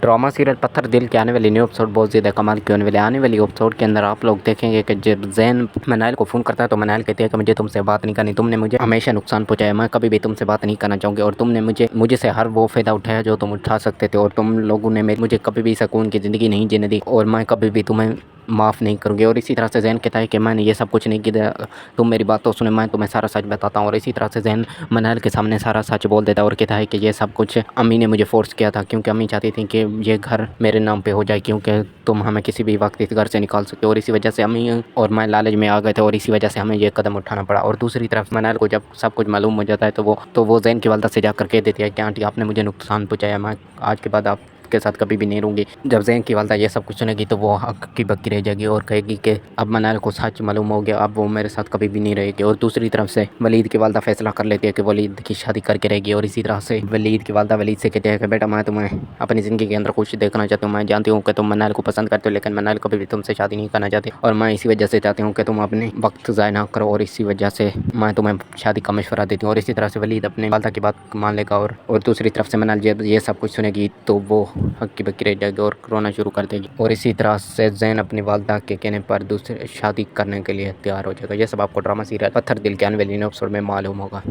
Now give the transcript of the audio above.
Drama serial पत्थर दिल के आने वाली न्यू एपिसोड बहुत ज़्यादा कमाल की होने वाली आने वाली एपिसोड के अंदर आप लोग देखेंगे कि जब ज़ैन मनाइल को फ़ोन करता है तो मनाइल कहती है कि मुझे तुमसे बात नहीं करनी, तुमने मुझे हमेशा नुकसान पहुंचाया, मैं कभी भी तुमसे बात नहीं करना चाहूँगी और तुमने मुझे से हर वो फ़ायदा उठाया जो तुम उठा सकते थे और तुम लोगों ने मुझे कभी भी सुकून की ज़िंदगी नहीं जीने दी और मैं कभी भी तुम्हें माफ़ नहीं करूँगी। और इसी तरह से ज़ैन कहता है कि मैंने ये सब कुछ नहीं किया, तुम मेरी बात तो सुने, मैं तुम्हें सारा सच बताता हूँ। और इसी तरह से ज़ैन मनाइल के सामने सारा सच बोल देता है और कहता है कि ये सब कुछ अम्मी ने मुझे फ़ोर्स किया था, क्योंकि अम्मी चाहती थी कि ये घर मेरे नाम पे हो जाए, क्योंकि तुम हमें किसी भी वक्त इस घर से निकाल सकते हो। और इसी वजह से अम्मी और मैं लालच में आ गए थे और इसी वजह से हमें ये कदम उठाना पड़ा। और दूसरी तरफ मनाइल को जब सब कुछ मालूम हो जाता है तो वो ज़ैन की वालदा से जाकर कह देती है कि आंटी आपने मुझे नुकसान पहुँचाया, मैं आज के बाद आपके साथ कभी भी नहीं रहूँगी। जब ज़ैन की वालदा ये सब कुछ सुनेगी तो वो हक्की बक्की रह जाएगी और कहेगी कि अब मनाइल को सच मालूम हो गया, अब वो मेरे साथ कभी भी नहीं रहेगी। और दूसरी तरफ से वलीद की वालदा फैसला कर लेती है कि वलीद की शादी करके रहेगी। और इसी तरह से वलीद की वालदा वलीद से कहती है कि बेटा मैं तुम्हें अपनी ज़िंदगी के अंदर खुश देखना चाहती हूँ, मैं जानती हूँ कि तुम मनाइल को पसंद करते हो, लेकिन मनाइल कभी भी तुमसे शादी नहीं करना चाहती और मैं इसी वजह से चाहती हूँ कि तुम अपने वक्त ज़ाया ना करो और इसी वजह से मैं तुम्हें शादी का मशवरा देती हूँ। और इसी तरह से वलीद अपने वालदा की बात मान लेगा और दूसरी तरफ से मनाइल जब ये सब कुछ सुनेगी तो वो हक्की बक्की रह जाएगी और रोना शुरू कर देगी। और इसी तरह से ज़ैन अपनी वालदा के कहने पर दूसरी शादी करने के लिए तैयार हो जाएगा। ये सब आपको ड्रामा सीरियल पत्थर दिल के आने वाली एपिसोड में मालूम होगा।